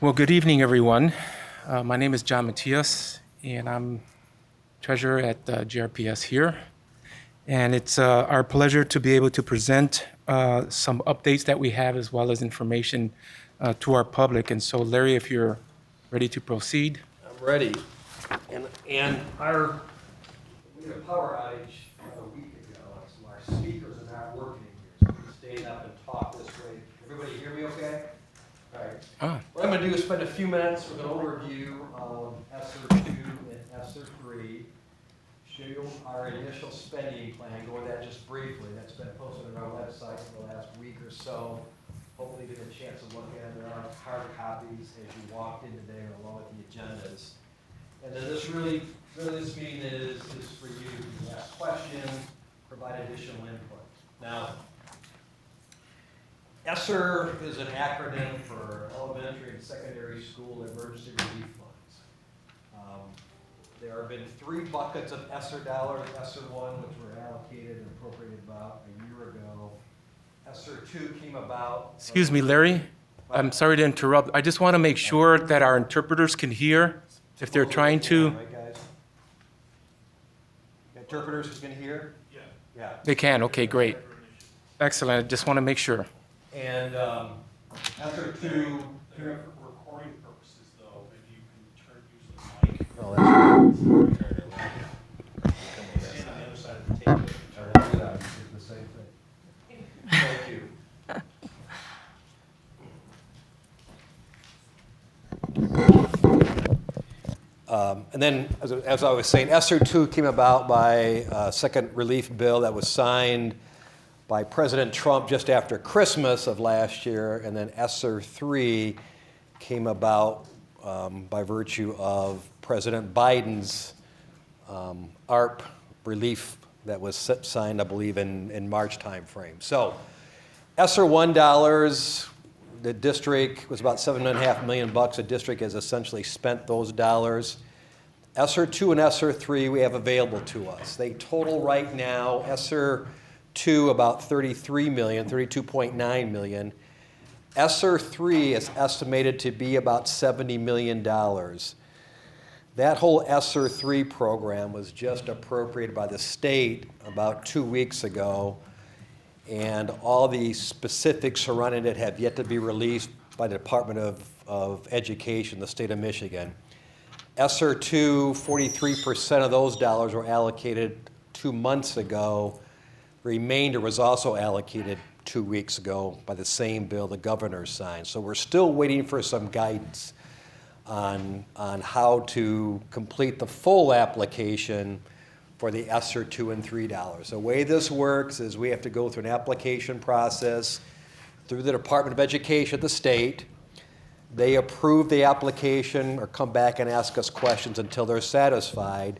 Well, good evening, everyone. My name is John Matias, and I'm treasurer at GRPS here. And it's our pleasure to be able to present some updates that we have as well as information to our public. And so, Larry, if you're ready to proceed. I'm ready. And we had a power outage about a week ago, so our speakers are not working here. So we stayed up and talk this way. Everybody hear me okay? All right. What I'm going to do is spend a few minutes with an overview of ESSER 2 and ESSER 3, show you our initial spending plan, go over that just briefly. That's been posted on our website for the last week or so. Hopefully get a chance to look at it. There are hard copies as you walked in today along with the agendas. And then this meeting is for you to ask questions, provide additional input. Now, ESSER is an acronym for Elementary and Secondary School Emergency Relief Funds. There have been 3 buckets of ESSER dollars. ESSER 1, which were allocated and appropriated about a year ago. ESSER 2 came about. Excuse me, Larry. I'm sorry to interrupt. I just want to make sure that our interpreters can hear if they're trying to. Right, guys? Interpreters who can hear? Yeah. They can. Okay, great. Excellent. I just want to make sure. And ESSER 2. For recording purposes, though, if you can use the mic. Oh, that's See on the other side of the table. the same thing. Thank you. And then, as I was saying, ESSER 2 came about by a second relief bill that was signed by President Trump just after Christmas of last year, and then ESSER 3 came about by virtue of President Biden's ARP relief that was signed, I believe, in March timeframe. So, ESSER $1, the district was about $7.5 million. The district has essentially spent those dollars. ESSER 2 and ESSER 3 we have available to us. They total right now, ESSER 2 about $33 million, $32.9 million. ESSER 3 is estimated to be about $70 million. That whole ESSER 3 program was just appropriated by the state about 2 weeks ago, and all the specifics surrounding it have yet to be released by the Department of Education, the state of Michigan. ESSER 2, 43% of those dollars were allocated 2 months ago. Remainder was also allocated 2 weeks ago by the same bill the governor signed. So we're still waiting for some guidance on how to complete the full application for the ESSER 2 and 3 dollars. The way this works is we have to go through an application process through the Department of Education at the state. They approve the application or come back and ask us questions until they're satisfied.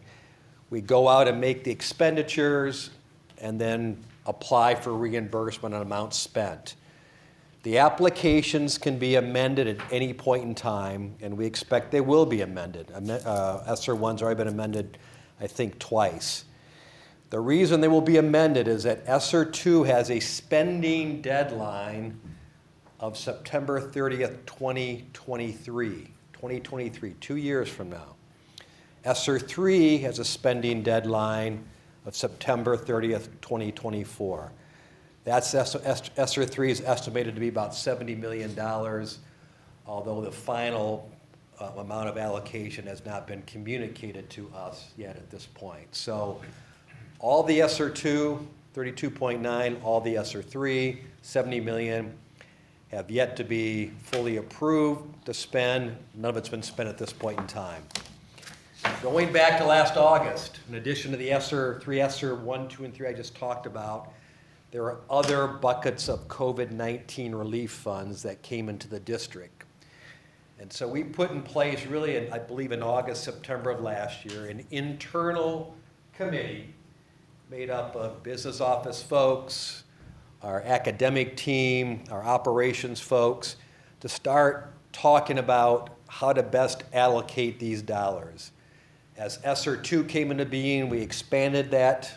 We go out and make the expenditures and then apply for reimbursement on amounts spent. The applications can be amended at any point in time, and we expect they will be amended. ESSER 1's already been amended, I think, twice. The reason they will be amended is that ESSER 2 has a spending deadline of September 30th, 2023, 2 years from now. ESSER 3 has a spending deadline of September 30th, 2024. That's ESSER 3 is estimated to be about $70 million, although the final amount of allocation has not been communicated to us yet at this point. So all the ESSER 2, 32.9, all the ESSER 3, 70 million, have yet to be fully approved to spend. None of it's been spent at this point in time. Going back to last August, in addition to the ESSER 1, 2, and 3 I just talked about, there are other buckets of COVID-19 relief funds that came into the district. And so we put in place, really, I believe in August, September of last year, an internal committee made up of business office folks, our academic team, our operations folks, to start talking about how to best allocate these dollars. As ESSER 2 came into being, we expanded that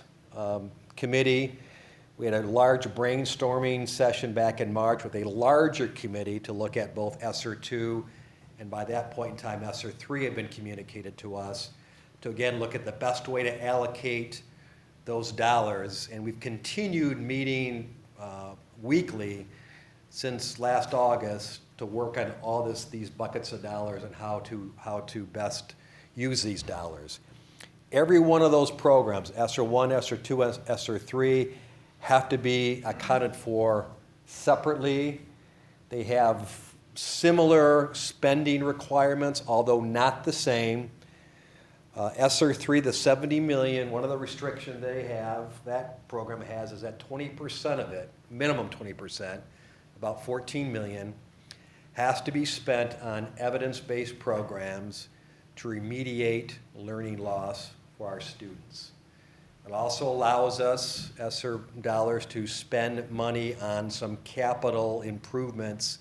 committee. We had a large brainstorming session back in March with a larger committee to look at both ESSER 2 And by that point in time, ESSER 3 had been communicated to us to again look at the best way to allocate those dollars. And we've continued meeting weekly since last August to work on all these buckets of dollars and how to best use these dollars. Every one of those programs, ESSER 1, ESSER 2, ESSER 3, have to be accounted for separately. They have similar spending requirements, although not the same. ESSER 3, the 70 million, one of the restrictions that program has is that 20% of it, minimum 20%, about 14 million, has to be spent on evidence-based programs to remediate learning loss for our students. It also allows us, ESSER dollars, to spend money on some capital improvements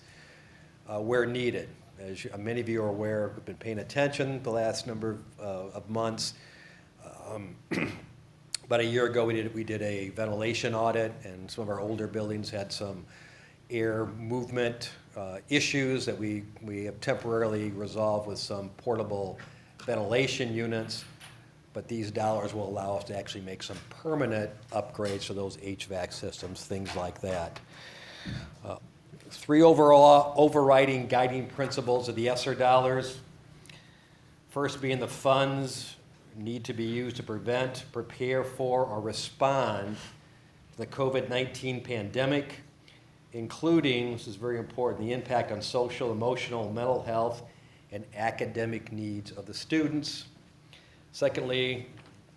where needed. As many of you are aware, we've been paying attention the last number of months. About a year ago, we did a ventilation audit, and some of our older buildings had some air movement issues that we have temporarily resolved with some portable ventilation units. But these dollars will allow us to actually make some permanent upgrades to those HVAC systems, things like that. Three overall overriding guiding principles of the ESSER dollars. First being the funds need to be used to prevent, prepare for, or respond to the COVID-19 pandemic, including, this is very important, the impact on social, emotional, mental health, and academic needs of the students. Secondly,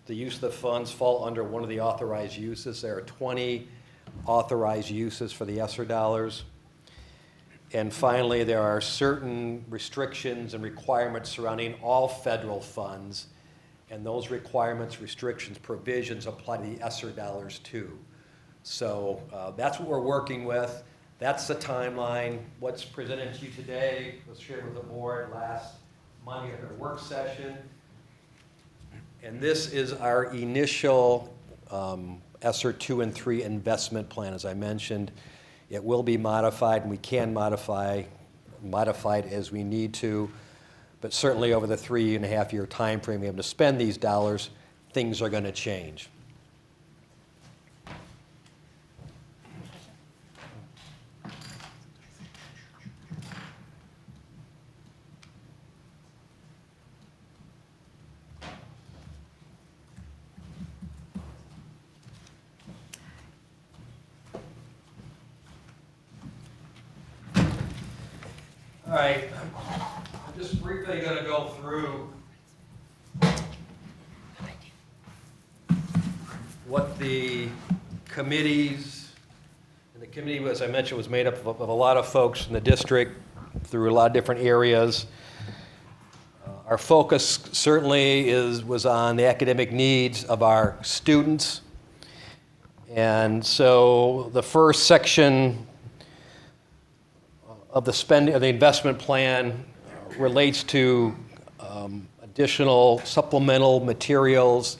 the use of the funds fall under one of the authorized uses. There are 20 authorized uses for the ESSER dollars. And finally, there are certain restrictions and requirements surrounding all federal funds, and those requirements, restrictions, provisions apply to the ESSER dollars too. So that's what we're working with. That's the timeline. What's presented to you today was shared with the board last Monday at their work session. And this is our initial ESSER 2 and 3 investment plan, as I mentioned. It will be modified, and we can modify it as we need to. But certainly over the 3.5-year time frame we have to spend these dollars, things are going to change. All right, I'm just briefly going to go through what the committees, and the committee, as I mentioned, was made up of a lot of folks in the district through a lot of different areas. Our focus certainly was on the academic needs of our students. And so the first section of the spending of the investment plan relates to additional supplemental materials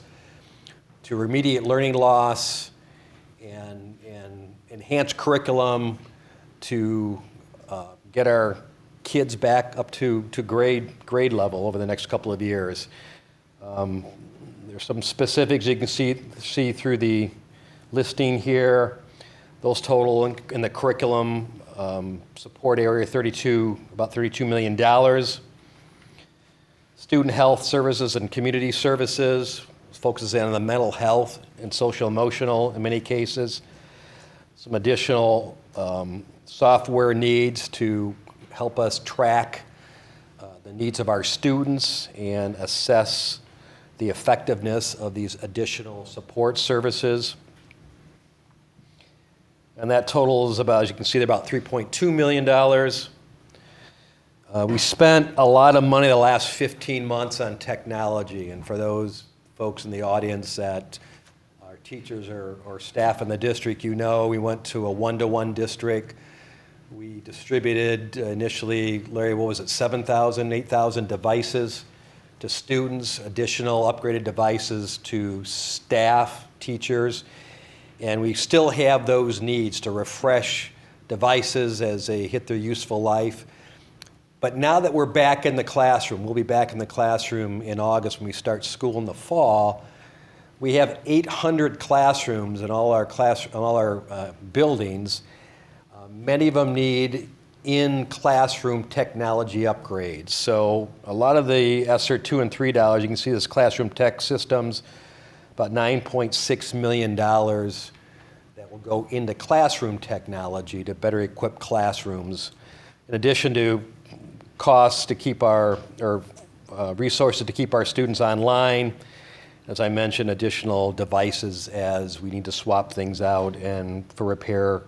to remediate learning loss and enhance curriculum to get our kids back up to grade level over the next couple of years. There's some specifics you can see through the listing here. Those total in the curriculum support area, about $32 million. Student health services and community services focuses on the mental health and social emotional in many cases. Some additional software needs to help us track the needs of our students and assess the effectiveness of these additional support services. And that totals about, as you can see, about $3.2 million. We spent a lot of money the last 15 months on technology. And for those folks in the audience that are teachers or staff in the district, you know we went to a one-to-one district. We distributed initially, Larry, what was it, 7,000, 8,000 devices to students, additional upgraded devices to staff, teachers. And we still have those needs to refresh devices as they hit their useful life. But now that we're back in the classroom, we'll be back in the classroom in August when we start school in the fall. We have 800 classrooms in all our buildings. Many of them need in-classroom technology upgrades. So a lot of the ESSER 2 and 3 dollars, you can see this classroom tech systems, about $9.6 million that will go into classroom technology to better equip classrooms, in addition to costs to keep resources to keep our students online. As I mentioned, additional devices as we need to swap things out and for repair,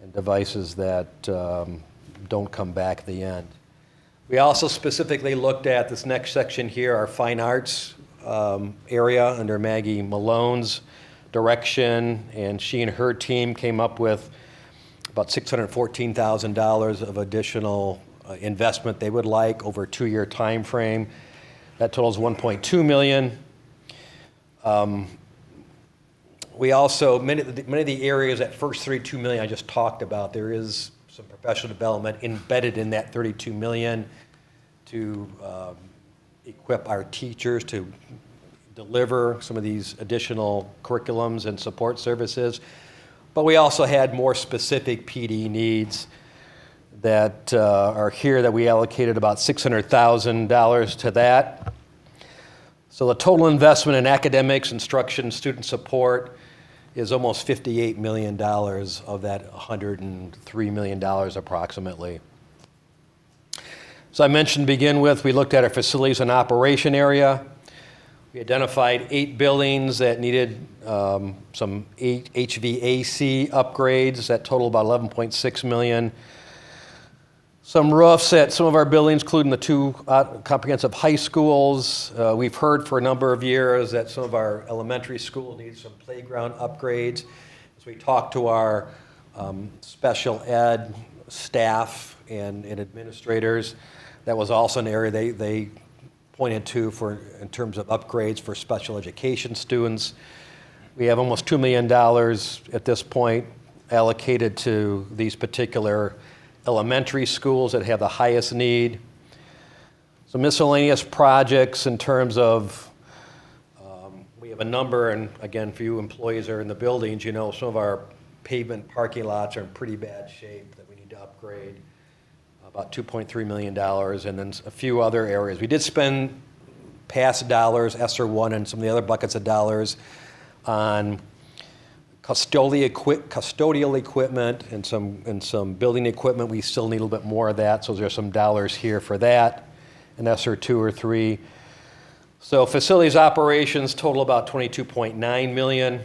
and devices that don't come back at the end. We also specifically looked at this next section here, our fine arts area under Maggie Malone's direction, and she and her team came up with about $614,000 of additional investment they would like over a 2-year time frame. That totals $1.2 million. We also, many of the areas, that first $32 million I just talked about, there is some professional development embedded in that $32 million to equip our teachers to deliver some of these additional curriculums and support services. But we also had more specific PD needs that are here that we allocated about $600,000 to that. So the total investment in academics, instruction, student support is almost $58 million of that $103 million approximately. So I mentioned to begin with, we looked at our facilities and operation area. We identified 8 buildings that needed some HVAC upgrades that total about $11.6 million. Some roofs at some of our buildings, including the 2 comprehensive high schools. We've heard for a number of years that some of our elementary schools need some playground upgrades. As we talk to our special ed staff and administrators, that was also an area they pointed to in terms of upgrades for special education students. We have almost $2 million at this point allocated to these particular elementary schools that have the highest need. Some miscellaneous projects in terms of, we have a number, and again, for you employees that are in the buildings, you know, some of our pavement parking lots are in pretty bad shape that we need to upgrade, about $2.3 million, and then a few other areas. We did spend past dollars, ESSER 1 and some of the other buckets of dollars on custodial equipment and some building equipment. We still need a little bit more of that, so there's some dollars here for that, in ESSER 2 or 3. So facilities operations total about $22.9 million.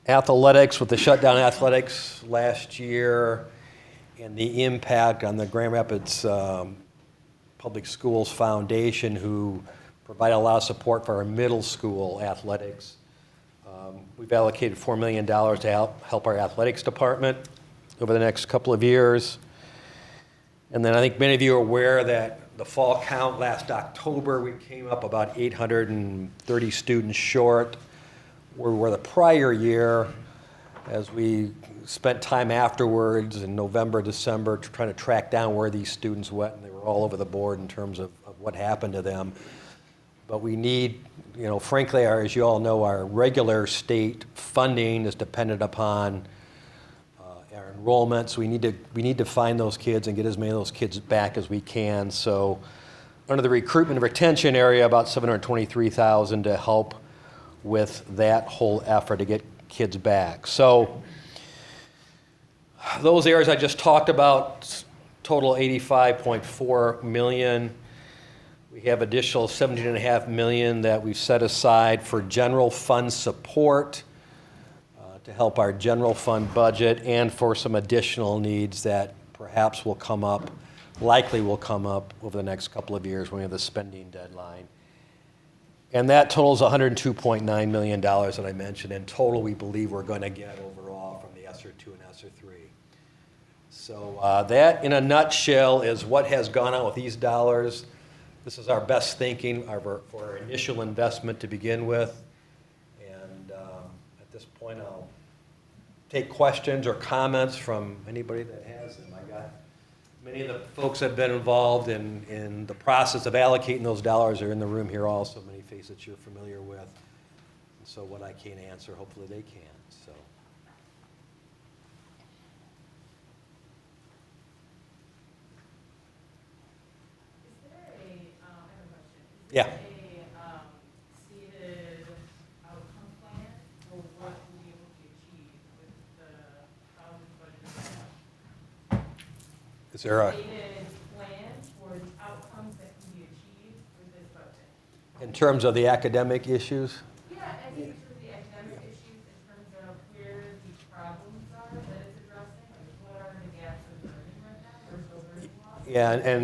Athletics, with the shutdown athletics last year and the impact on the Grand Rapids Public Schools Foundation, who provide a lot of support for our middle school athletics. We've allocated $4 million to help our athletics department over the next couple of years. And then I think many of you are aware that the fall count last October, we came up about 830 students short. We were the prior year, as we spent time afterwards in November, December, trying to track down where these students went, and they were all over the board in terms of what happened to them. But we need, you know, frankly, as you all know, our regular state funding is dependent upon our enrollment. So we need to find those kids and get as many of those kids back as we can. So under the recruitment and retention area, about $723,000 to help with that whole effort to get kids back. So those areas I just talked about, total $85.4 million. We have additional $17.5 million that we've set aside for general fund support to help our general fund budget, and for some additional needs that perhaps will come up, likely will come up over the next couple of years when we have the spending deadline. And that totals $102.9 million that I mentioned. In total, we believe we're going to get overall from the ESSER 2 and ESSER 3. So that, in a nutshell, is what has gone on with these dollars. This is our best thinking for our initial investment to begin with. And at this point, I'll take questions or comments from anybody that has them. I got Many of the folks that have been involved in the process of allocating those dollars are in the room here also, many faces you're familiar with. And so what I can't answer, hopefully they can, so. Is there a, I have a question. Is Yeah. there a stated outcome plan for what we'll be able to achieve with the thousand budget? Is there a, Stated plan for the outcomes that can be achieved with this budget? in terms of the academic issues? Yeah, as you through the academic issues in terms of where the problems are that it's addressing, like what are the gaps in learning right now, or still learning loss? Yeah, and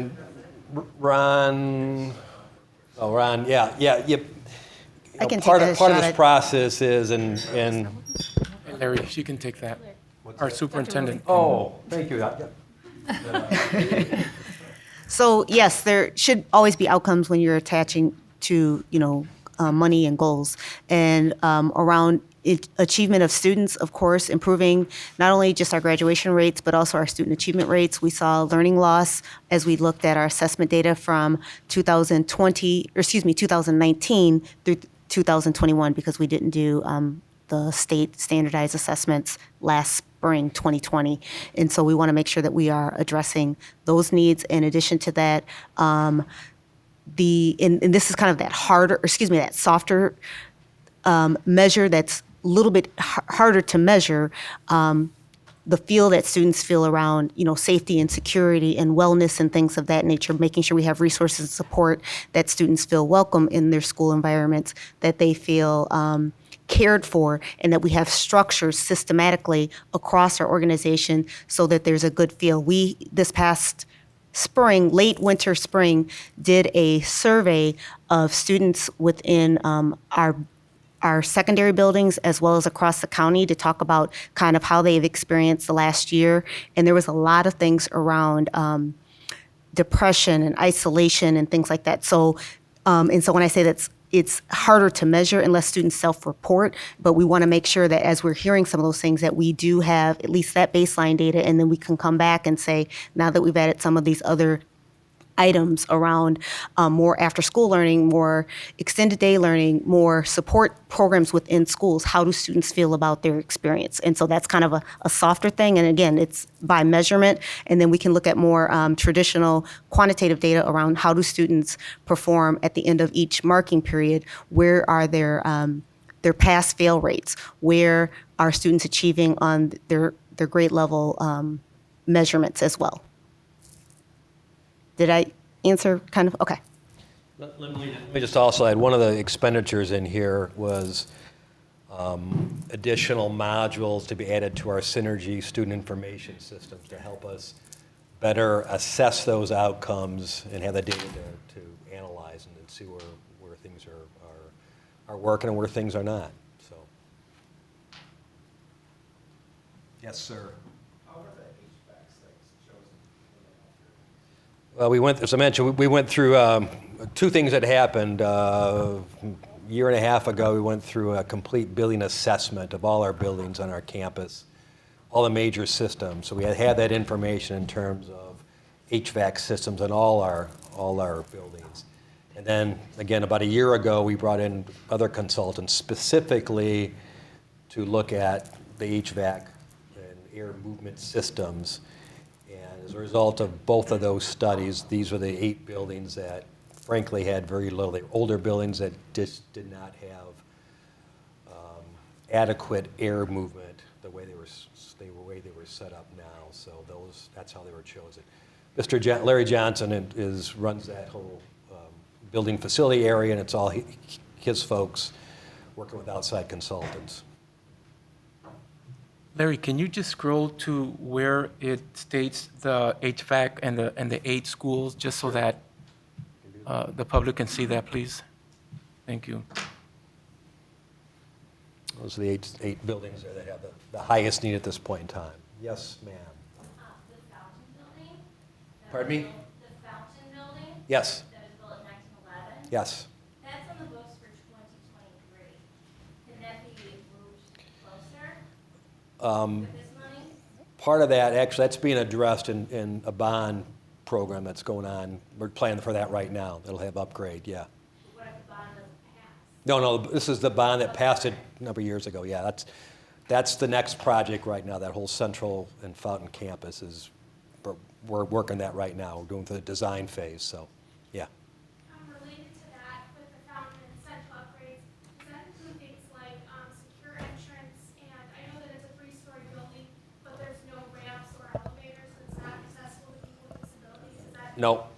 Ron, oh, Ron, yeah. I can take Part a of shot this at- process is, and, Hey, Larry, she can take that. Our superintendent. oh, thank you. So yes, there should always be outcomes when you're attaching to, money and goals. And around achievement of students, of course, improving not only just our graduation rates, but also our student achievement rates. We saw learning loss as we looked at our assessment data from 2019 through 2021, because we didn't do the state standardized assessments last spring 2020. And so we want to make sure that we are addressing those needs. In addition to that, and this is kind of that that softer measure that's a little bit harder to measure, the feel that students feel around, safety and security and wellness and things of that nature, making sure we have resources and support, that students feel welcome in their school environments, that they feel cared for, and that we have structures systematically across our organization so that there's a good feel. We, this past spring, late winter spring, did a survey of students within our secondary buildings as well as across the county to talk about kind of how they've experienced the last year. And there was a lot of things around depression and isolation and things like that. So when I say it's harder to measure unless students self-report, but we want to make sure that as we're hearing some of those things that we do have at least that baseline data, and then we can come back and say, now that we've added some of these other items around more after-school learning, more extended day learning, more support programs within schools, how do students feel about their experience? And so that's kind of a softer thing. And again, it's by measurement. And then we can look at more traditional quantitative data around how do students perform at the end of each marking period? Where are their pass-fail rates? Where are students achieving on their grade level measurements as well? Did I answer kind of? Okay. Let me just also add, one of the expenditures in here was additional modules to be added to our Synergy student information systems to help us better assess those outcomes and have the data to analyze and see where things are working and where things are not. So, yes, sir. How were the HVAC sites chosen? Well, as I mentioned, we went through two things that happened. A year and a half ago, we went through a complete building assessment of all our buildings on our campus, all the major systems. So we had that information in terms of HVAC systems in all our buildings. And then, again, about a year ago, we brought in other consultants specifically to look at the HVAC and air movement systems. And as a result of both of those studies, these were the 8 buildings that frankly had very little. They were older buildings that just did not have adequate air movement the way they were set up now. So that's how they were chosen. Mr. Larry Johnson runs that whole building facility area, and it's all his folks working with outside consultants. Larry, can you just scroll to where it states the HVAC and the 8 schools, just so that the public can see that, please? Thank you. Those are the eight buildings there that have the highest need at this point in time. Yes, ma'am. The Fountain Building. Pardon me? The Fountain Building. Yes. That was built in 1911. Yes. That's on the books for 2023. Can that be moved closer with this money? part of that, actually, that's being addressed in a bond program that's going on. We're planning for that right now. That'll have upgrade, yeah. What if the bond doesn't pass? No, this is the bond that passed it a number of years ago, yeah. That's the next project right now, that whole Central and Fountain campus is, we're working that right now. We're doing the design phase, so, yeah. Related to that, with the fountain and central upgrades, does that include things like secure entrance? And I know that it's a three-story building, but there's no ramps or elevators, so it's not accessible to people with disabilities. Is that? No,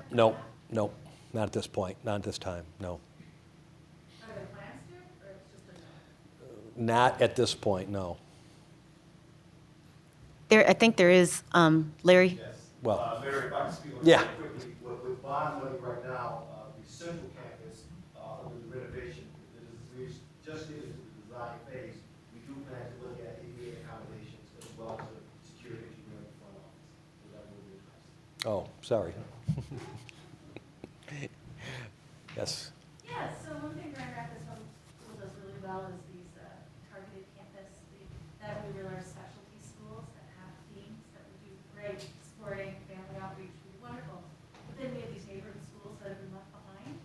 not at this point, not at this time, no. Are there plans to, or it's just a no? Not at this point, no. I think there is, Larry? Yes. Well, Larry, if I can speak on yeah. that quickly, with bond money right now, the central campus, under the renovation, we just get into the design phase. We do plan to look at ADA accommodations as well as the security engineering in the front office. So that will be addressed. Oh, sorry. Yes. Yeah, so one thing Grand Rapids Home School does really well is these targeted campus, that we really are specialty schools that have teams that we do great supporting family outreach, we do wonderful. But then we have these neighborhood schools that have been left behind.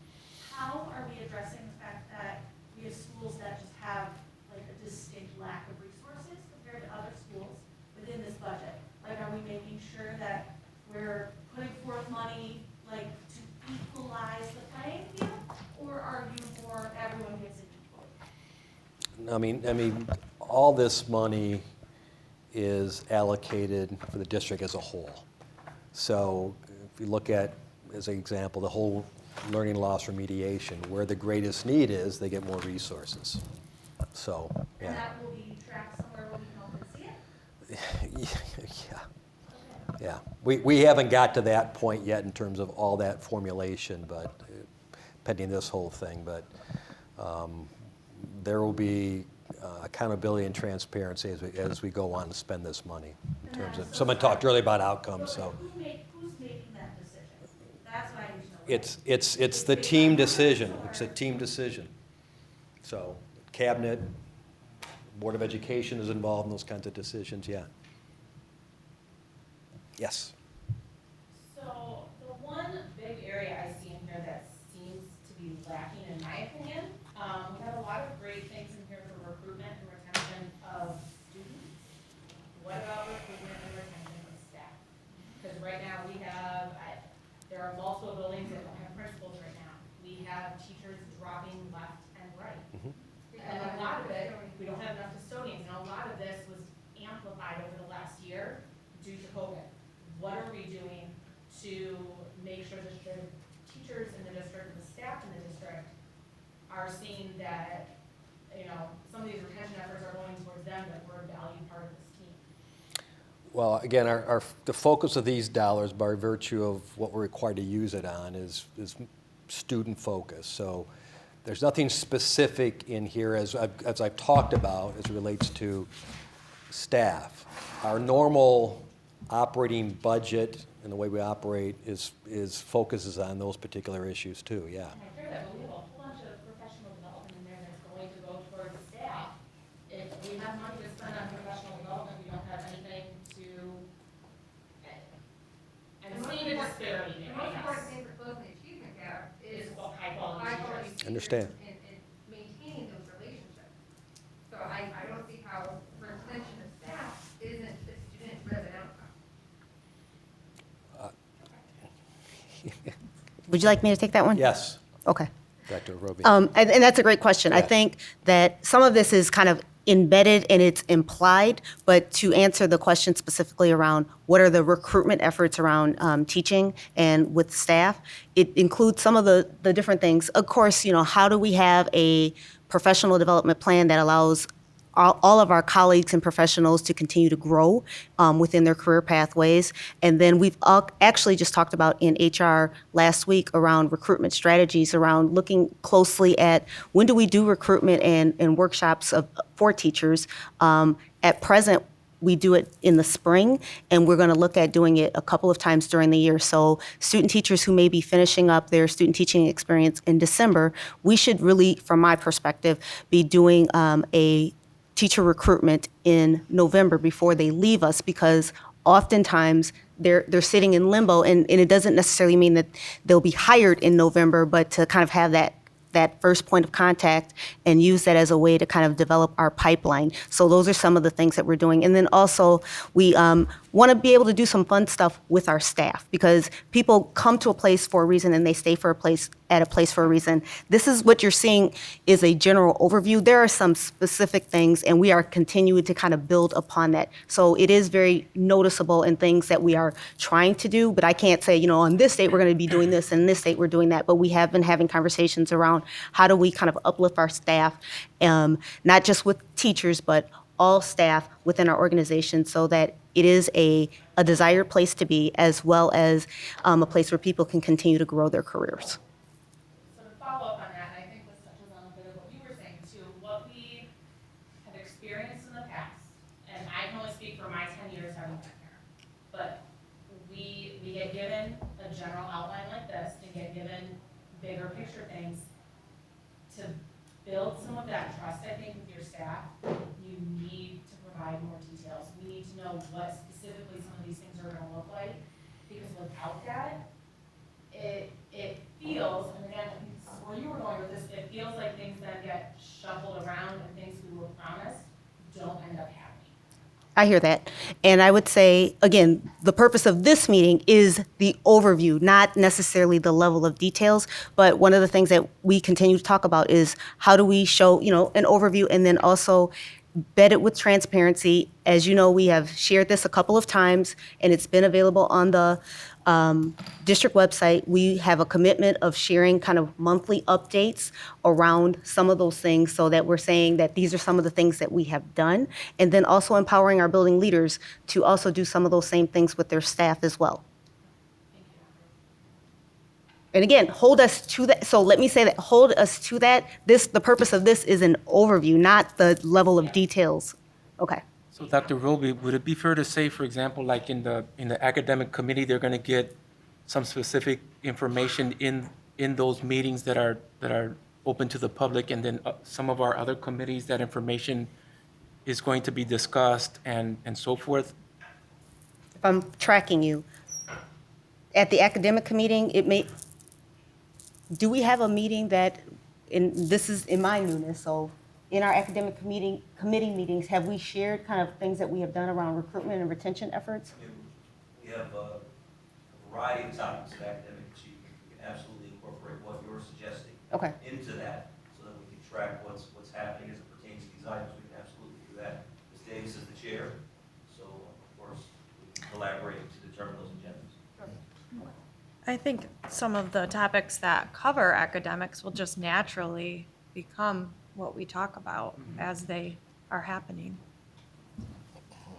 How are we addressing the fact that we have schools that just have like a distinct lack of resources compared to other schools within this budget? Like, are we making sure that we're putting forth money like to equalize the playing field? Or are you more everyone gets it equally? I mean, all this money is allocated for the district as a whole. So if you look at, as an example, the whole learning loss remediation, where the greatest need is, they get more resources. So, And yeah. that will be tracked somewhere where we can all see it? Yeah. Okay. Yeah, we haven't got to that point yet in terms of all that formulation, but pending this whole thing, but there will be accountability and transparency as we go on to spend this money. In terms of, someone talked earlier about outcomes, so. Who's making that decision? That's what I need to know. It's the team decision, it's a team decision. So, cabinet, Board of Education is involved in those kinds of decisions, yeah. Yes. So the one big area I see in here that seems to be lacking, in my opinion, we have a lot of great things in here for recruitment and retention of students. What about recruitment and retention of staff? Because right now we have, there are multiple buildings that don't have principals right now. We have teachers dropping left and right. And a lot of it, we don't have enough custodians, and a lot of this was amplified over the last year due to COVID. What are we doing to make sure that the teachers in the district and the staff in the district are seeing that, some of these retention efforts are going towards them, that we're a valued part of this team? Well, again, the focus of these dollars, by virtue of what we're required to use it on, is student focus. So there's nothing specific in here, as I've talked about, as it relates to staff. Our normal operating budget and the way we operate is focuses on those particular issues too, yeah. And I hear that, but we have a whole bunch of professional development in there that's going to go towards staff. If we have money to spend on professional development, we don't have anything to, and seeing the disparity, The I most important guess, thing for closing the achievement gap is is high quality high-quality teachers. teachers. Understand. And maintaining those relationships. So I don't see how retention of staff isn't a student-driven outcome. Would you like me to take that one? Yes, Okay. Dr. Roby. And that's a great question. I Yeah. think that some of this is kind of embedded and it's implied, but to answer the question specifically around what are the recruitment efforts around teaching and with staff, it includes some of the different things. Of course, how do we have a professional development plan that allows all of our colleagues and professionals to continue to grow within their career pathways. And then we've actually just talked about in HR last week around recruitment strategies, around looking closely at when do we do recruitment and workshops for teachers. At present, we do it in the spring, and we're going to look at doing it a couple of times during the year. So student teachers who may be finishing up their student teaching experience in December, we should really, from my perspective, be doing a teacher recruitment in November before they leave us, because oftentimes they're sitting in limbo, and it doesn't necessarily mean that they'll be hired in November, but to kind of have that first point of contact and use that as a way to kind of develop our pipeline. So those are some of the things that we're doing. And then also, we want to be able to do some fun stuff with our staff, because people come to a place for a reason and they stay at a place for a reason. This is what you're seeing is a general overview. There are some specific things, and we are continuing to kind of build upon that. So it is very noticeable in things that we are trying to do, but I can't say, on this date we're going to be doing this, and this date we're doing that. But we have been having conversations around how do we kind of uplift our staff, not just with teachers, but all staff within our organization, so that it is a desired place to be, as well as a place where people can continue to grow their careers. So to follow up on that, and I think this touches on a bit of what you were saying too, what we have experienced in the past, and I can only speak for my 10 years having been here, but we get given a general outline like this and get given bigger picture things. To build some of that trust, I think, with your staff, you need to provide more details. We need to know what specifically some of these things are gonna look like, because without that, it feels, and again, I think this is where you were going with this, it feels like things then get shuffled around and things we were promised don't end up happening. I hear that. And I would say, again, the purpose of this meeting is the overview, not necessarily the level of details. But one of the things that we continue to talk about is how do we show, an overview, and then also bed it with transparency. As you know, we have shared this a couple of times, and it's been available on the district website. We have a commitment of sharing kind of monthly updates around some of those things, so that we're saying that these are some of the things that we have done, and then also empowering our building leaders to also do some of those same things with their staff as well. And again, hold us to that. So let me say that, hold us to that. The purpose of this is an overview, not the level of details. Okay. So Dr. Roby, would it be fair to say, for example, like in the academic committee, they're going to get some specific information in those meetings that are open to the public, and then some of our other committees, that information is going to be discussed and so forth? If I'm tracking you, at the academic meeting, do we have a meeting that, this is in my newness, so in our academic committee meetings, have we shared kind of things that we have done around recruitment and retention efforts? We have a variety of topics of academic achievement. We can absolutely incorporate what you're suggesting into that, so that we can track what's happening as it pertains to these items. We can absolutely do that. Ms. Davis is the chair, so of course we can collaborate to determine those agendas. I think some of the topics that cover academics will just naturally become what we talk about as they are happening.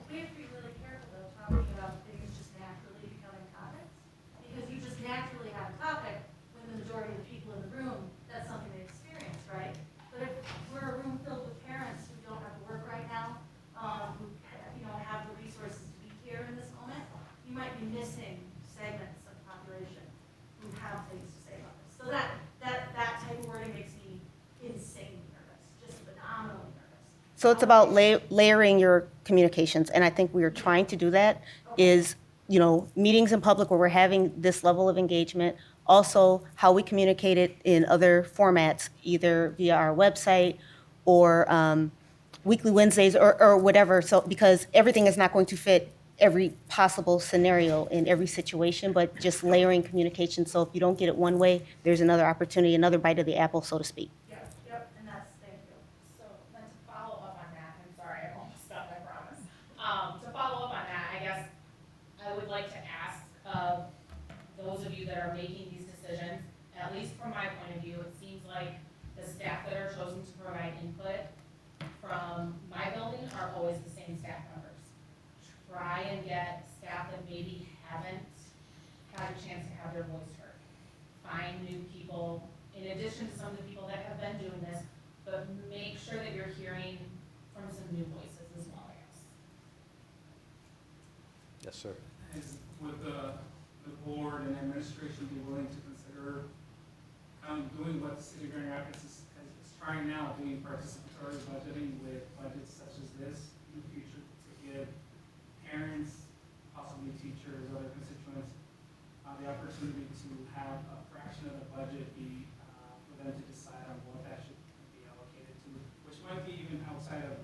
We have to be really careful though, talking about things just naturally becoming topics, because you just naturally have a topic when the majority of the people in the room, that's something they experience, right? But if we're a room filled with parents who don't have to work right now, who have the resources to be here in this moment, you might be missing segments of the population who have things to say about this. So that type of wording makes me insanely nervous, just phenomenally nervous. So it's about layering your communications, and I think we are trying to do that. Is meetings in public where we're having this level of engagement. Also, how we communicate it in other formats, either via our website or weekly Wednesdays or whatever. So because everything is not going to fit every possible scenario in every situation, but just layering communication. So if you don't get it one way, there's another opportunity, another bite of the apple, so to speak. Yep, and thank you. So then to follow up on that, I'm sorry, I'm almost done, I promise. To follow up on that, I guess I would like to ask those of you that are making these decisions, at least from my point of view, it seems like the staff that are chosen to provide input from my building are always the same staff members. Try and get staff that maybe haven't had a chance to have their voice heard. Find new people, in addition to some of the people that have been doing this, but make sure that you're hearing from some new voices as well, I guess. Yes, sir. Would the board and administration be willing to consider doing what the city of Grand Rapids is trying now, doing participatory budgeting with budgets such as this in the future, to give parents a teachers, other constituents, the opportunity to have a fraction of the budget be, for them to decide on what that should be allocated to, which might be even outside of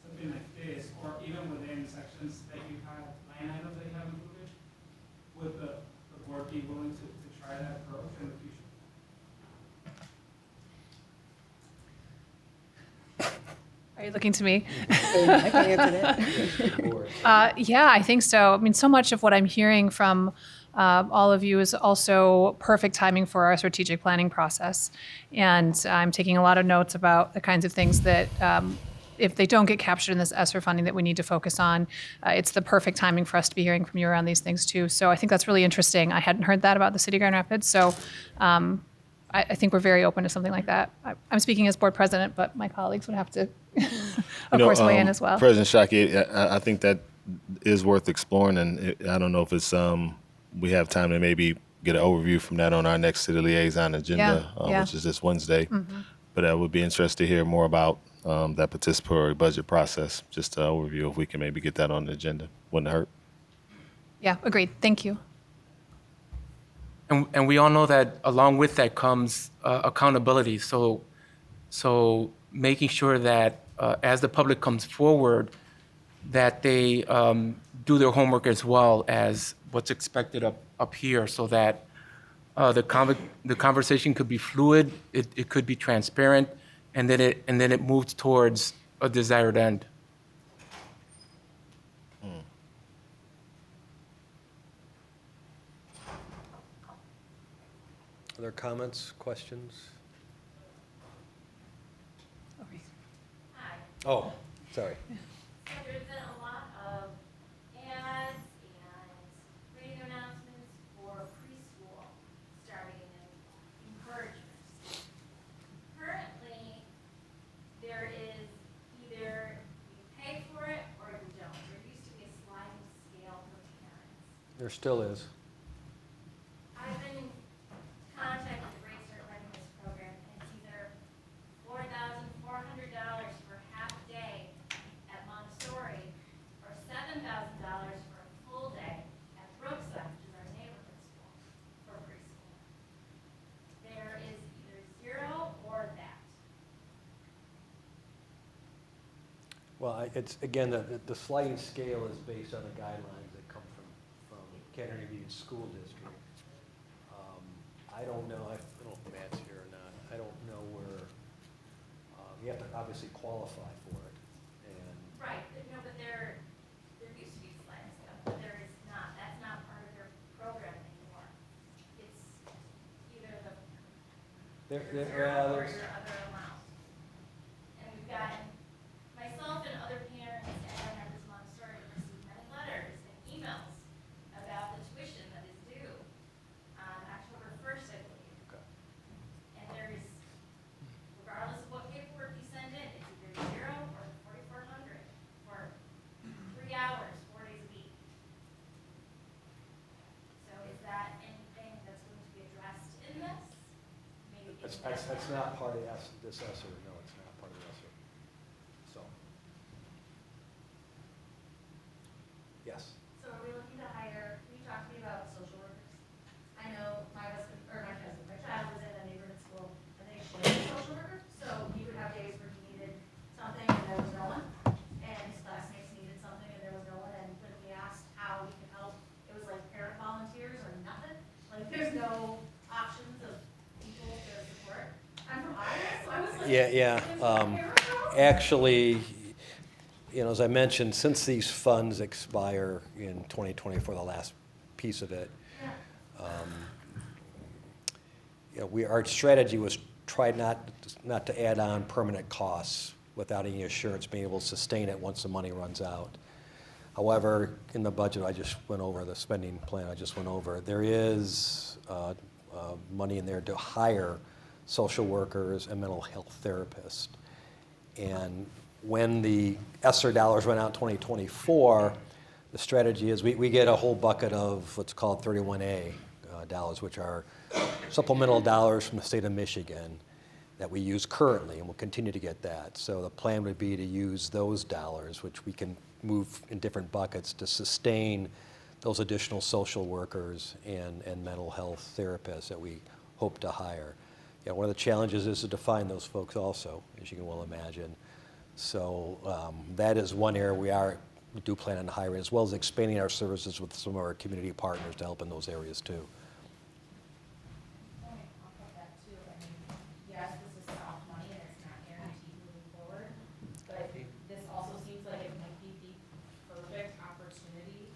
something like this, or even within sections that you have, line items that you have included. Would the board be willing to try that approach in the future? Are you looking to me? I can answer that. Yeah, I think so. I mean, so much of what I'm hearing from all of you is also perfect timing for our strategic planning process. And I'm taking a lot of notes about the kinds of things that, if they don't get captured in this ESSER funding, that we need to focus on. It's the perfect timing for us to be hearing from you around these things too. So I think that's really interesting. I hadn't heard that about the city of Grand Rapids. So I think we're very open to something like that. I'm speaking as board president, but my colleagues would have to, of course, weigh in as well. President Shockey, I think that is worth exploring, and I don't know if it's we have time to maybe get an overview from that on our next city liaison agenda, which is this Wednesday. Mm-hmm. But I would be interested to hear more about that participatory budget process. Just an overview, if we can maybe get that on the agenda, wouldn't hurt. Yeah, agreed. Thank you. And we all know that along with that comes accountability. So making sure that as the public comes forward, that they do their homework as well as what's expected up here, so that the conversation could be fluid, it could be transparent, and then it moves towards a desired end. Other comments, questions? Hi. Oh, sorry. So there's been a lot of ads and radio announcements for preschool starting and encouragements. Currently, there is either you pay for it or you don't. There used to be a sliding scale for parents. There still is. I've been in contact with the Great Start Readiness Program, and it's either $4,400 for half a day at Montessori, or $7,000 for a full day at Brookside, which is our neighborhood school, for preschool. There is either zero or that. Well, it's, again, the sliding scale is based on the guidelines that come from Canton Intermediate School District. I don't know, I don't know if Matt's here or not. I don't know where, you have to obviously qualify for it. And Right, no, but there used to be sliding scale, but there is not. That's not part of their program anymore. It's either the zero or your other amount. And we've gotten, myself and other parents at Grand Rapids Montessori have received many letters and emails about the tuition that is due on October 1st, I believe. Okay. And there is, regardless of what paperwork you send in, it's either zero or 4,400 for 3 hours, 4 days a week. So is that anything that's going to be addressed in this? Maybe That's getting that that's down? not part of this ESSER, no, it's not part of ESSER. So. Yes. So are we looking to hire, can you talk to me about social workers? I know my husband, or my cousin, my child was in a neighborhood school, and they shared a social worker, so he would have days where he needed something and there was no one, and his classmates needed something and there was no one, and when we asked how we could help, it was like parent volunteers or nothing, like there's no options of people to support. I'm from Iowa, so I was like. Yeah. Actually, as I mentioned, since these funds expire in 2024, the last piece of it, our strategy was try not to add on permanent costs without any assurance being able to sustain it once the money runs out. However, in the budget I just went over, the spending plan I just went over, there is money in there to hire social workers and mental health therapists. And when the ESSER dollars run out in 2024, the strategy is we get a whole bucket of what's called 31A dollars, which are supplemental dollars from the state of Michigan that we use currently, and we'll continue to get that. So the plan would be to use those dollars, which we can move in different buckets, to sustain those additional social workers and mental health therapists that we hope to hire. Yeah, one of the challenges is to find those folks also, as you can well imagine. So that is one area we do plan on hiring, as well as expanding our services with some of our community partners to help in those areas too. Point off of that too, I mean, yes, this is soft money and it's not guaranteed moving forward, but this also seems like it might be the perfect opportunity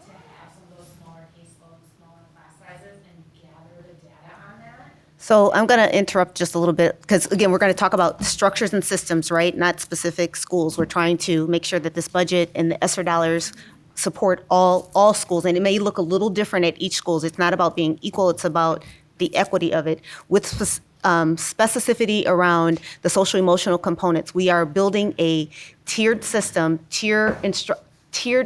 to have some of those smaller caseloads, smaller class sizes, and gather the data on that. So I'm going to interrupt just a little bit because, again, we're going to talk about structures and systems, right? Not specific schools. We're trying to make sure that this budget and the ESSER dollars support all schools. And it may look a little different at each school. It's not about being equal. It's about the equity of it. With specificity around the social emotional components, we are building a tiered system, tiered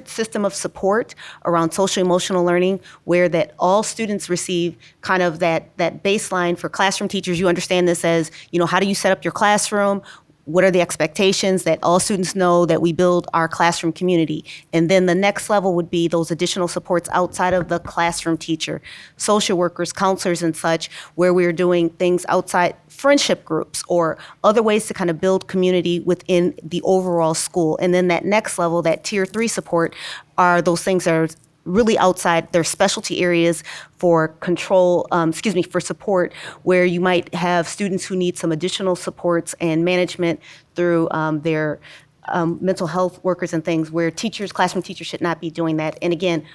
system of support around social emotional learning, where that all students receive kind of that baseline. For classroom teachers, you understand this as, how do you set up your classroom? What are the expectations that all students know that we build our classroom community? And then the next level would be those additional supports outside of the classroom teacher, social workers, counselors and such, where we're doing things outside, friendship groups or other ways to kind of build community within the overall school. And then that next level, that tier 3 support, are those things that are really outside their specialty areas for for support, where you might have students who need some additional supports and management through their mental health workers and things, where classroom teachers should not be doing that. And again,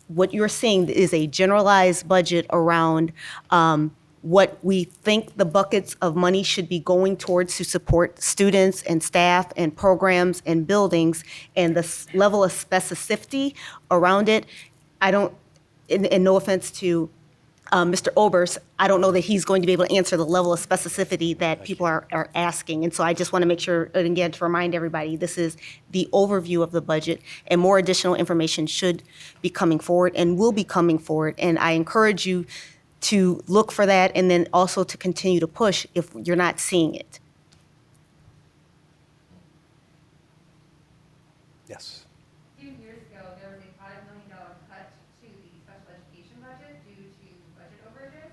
what you're seeing is a generalized budget around what we think the buckets of money should be going towards to support students and staff and programs and buildings, and the level of specificity around it. I don't, and no offense to Mr. Obers, I don't know that he's going to be able to answer the level of specificity that people are asking. And so I just want to make sure, and again, to remind everybody, this is the overview of the budget, and more additional information should be coming forward and will be coming forward. And I encourage you to look for that, and then also to continue to push if you're not seeing it. Yes. A few years ago, there was a $5 million cut to the special education budget due to budget overages.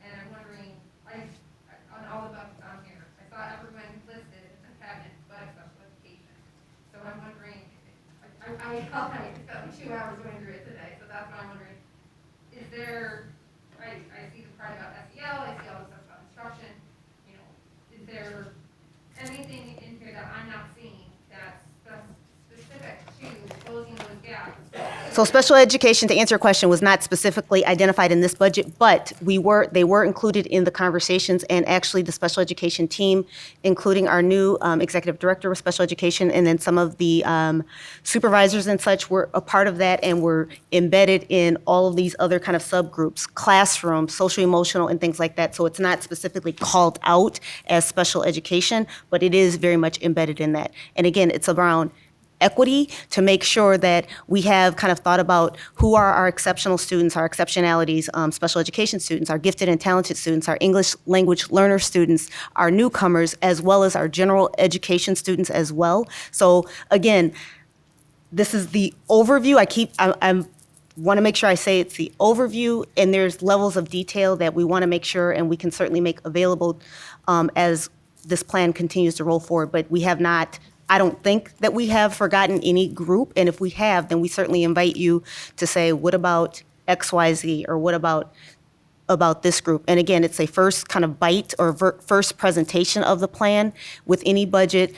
And I'm wondering, on all the buckets on here, I saw everyone listed in the cabinet but special education. So I'm wondering, I spent 2 hours going through it today, so that's what I'm wondering. Is there, I see the part about SEL, I see all the stuff about instruction, is there anything in here that I'm not seeing that's specific to closing those gaps? So special education, to answer your question, was not specifically identified in this budget, but they were included in the conversations, and actually the special education team, including our new executive director of special education, and then some of the supervisors and such, were a part of that and were embedded in all of these other kind of subgroups, classroom, social emotional, and things like that. So it's not specifically called out as special education, but it is very much embedded in that. And again, it's around equity, to make sure that we have kind of thought about who are our exceptional students, our exceptionalities, special education students, our gifted and talented students, our English language learner students, our newcomers, as well as our general education students as well. So again, this is the overview. I want to make sure I say it's the overview, and there's levels of detail that we want to make sure, and we can certainly make available as this plan continues to roll forward. But we have not, I don't think that we have forgotten any group, and if we have, then we certainly invite you to say, what about XYZ, or what about this group? And again, it's a first kind of bite or first presentation of the plan with any budget.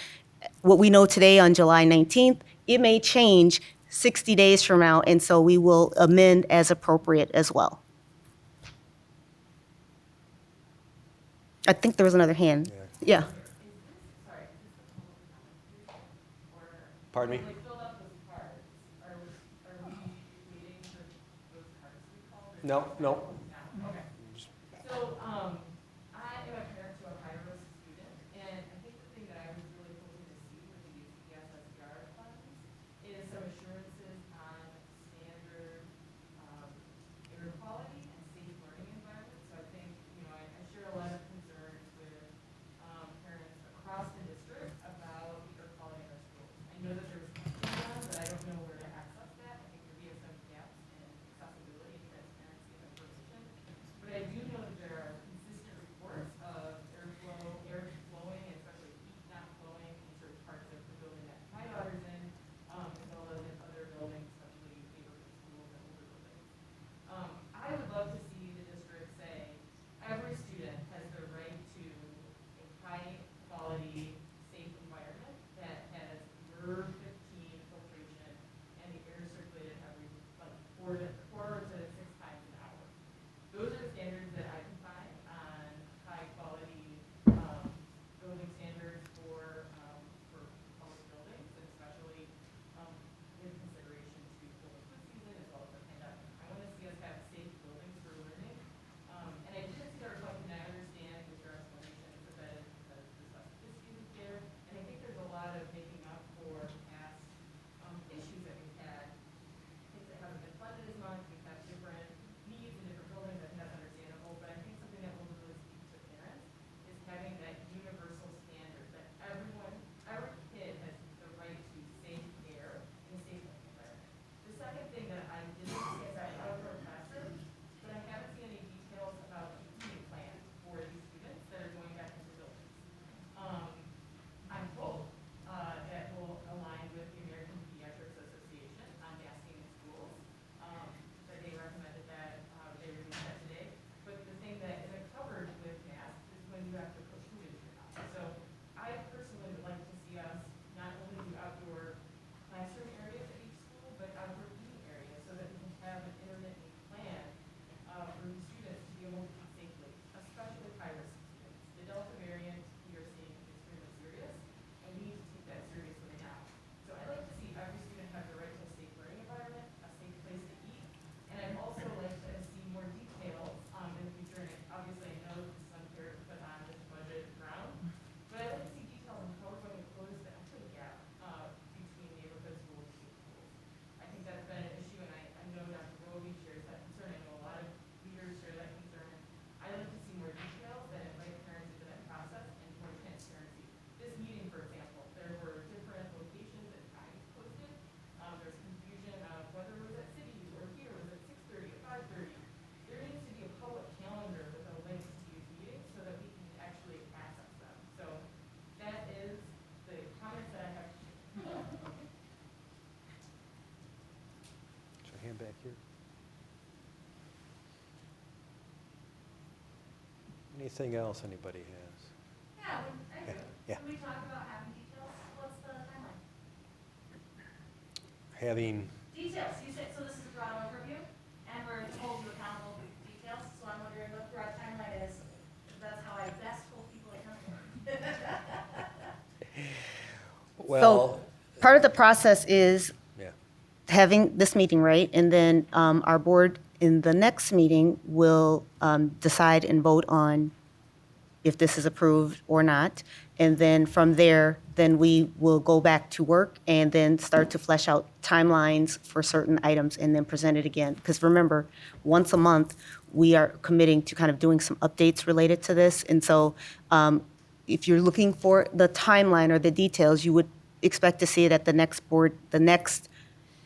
What we know today on July 19th, it may change 60 days from now, and so we will amend as appropriate as well. I think there was another hand. Yeah. Pardon me? No. So, I am a parent to a high-risk student, and I think the thing that I was really hoping to see with these ESSER funds is some assurances on standard air quality and safe learning environments. So I think, I share a lot of concerns with parents across the district about the air quality in our schools. I know that there's testing done, but I don't know where to access that. I think your BSM Anything else anybody has? Yeah, I do. Yeah. Can we talk about having details? What's the timeline? Having, Details, you said, so this is a broad overview, and we're to hold you accountable for details, so I'm wondering what the broad timeline is. 'Cause that's how I best hold people accountable. well, Part of the process is yeah. having this meeting, right? And then our board in the next meeting will decide and vote on if this is approved or not. And then from there, then we will go back to work and then start to flesh out timelines for certain items and then present it again. Because remember, once a month, we are committing to kind of doing some updates related to this. And so if you're looking for the timeline or the details, you would expect to see it at the next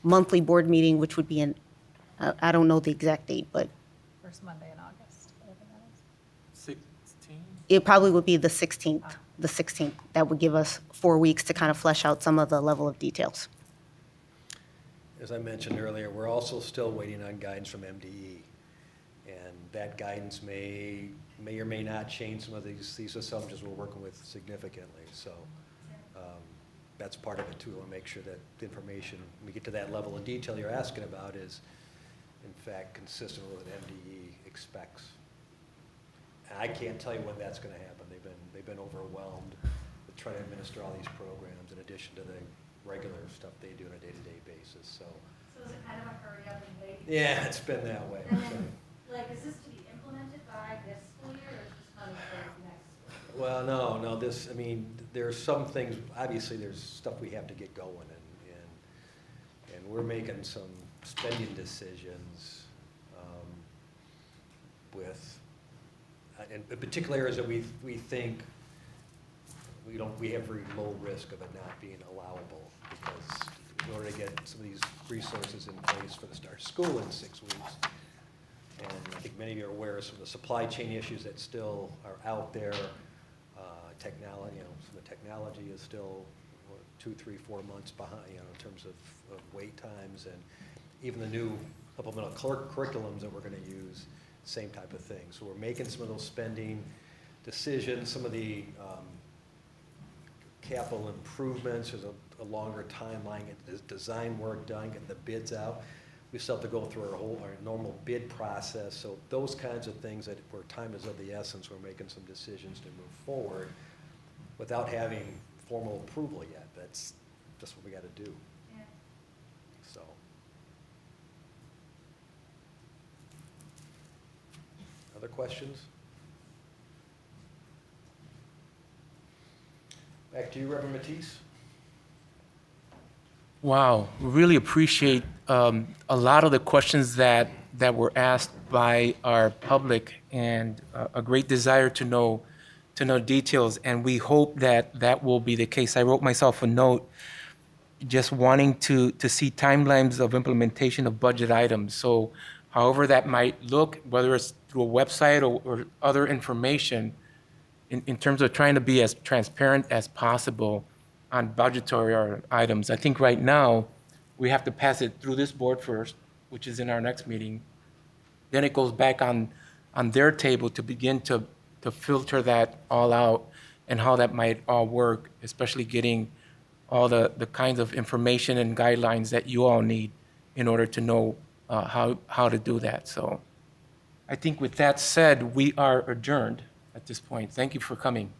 monthly board meeting, which would be in, I don't know the exact date, but First Monday in August, whatever that is. 16? it probably would be the 16th, the 16th. That would give us 4 weeks to kind of flesh out some of the level of details. As I mentioned earlier, we're also still waiting on guidance from MDE. And that guidance may or may not change some of these assumptions we're working with significantly. So that's part of it too. I want to make sure that the information, when we get to that level of detail you're asking about, is in fact consistent with what MDE expects. And I can't tell you when that's going to happen. They've been overwhelmed with trying to administer all these programs in addition to the regular stuff they do on a day-to-day basis. So So is it kind of a hurry up and wait? yeah, it's been that way. And then, like, is this to be implemented by this school year, or is this coming for next school year? Well, no, this, I mean, there's some things, obviously, there's stuff we have to get going, and we're making some spending decisions with, in particular areas that we think we have very low risk of it not being allowable, because in order to get some of these resources in place for the start of school in 6 weeks, and I think many of you are aware of some of the supply chain issues that still are out there. Technology, some of the technology is still 2, 3, 4 months behind, in terms of wait times, and even the new supplemental curriculums that we're going to use, same type of thing. So we're making some of those spending decisions. Some of the capital improvements, there's a longer timeline, get the design work done, get the bids out. We still have to go through our normal bid process. So those kinds of things that where time is of the essence, we're making some decisions to move forward without having formal approval yet. That's just what we got to do. Yeah. So. Other questions? Back to you, Reverend Matisse. Wow, we really appreciate a lot of the questions that were asked by our public, and a great desire to know details, and we hope that will be the case. I wrote myself a note just wanting to see timelines of implementation of budget items. So however that might look, whether it's through a website or other information, in terms of trying to be as transparent as possible on budgetary items. I think right now, we have to pass it through this board first, which is in our next meeting. Then it goes back on their table to begin to filter that all out, and how that might all work, especially getting all the kinds of information and guidelines that you all need in order to know how to do that. So I think with that said, we are adjourned at this point. Thank you for coming.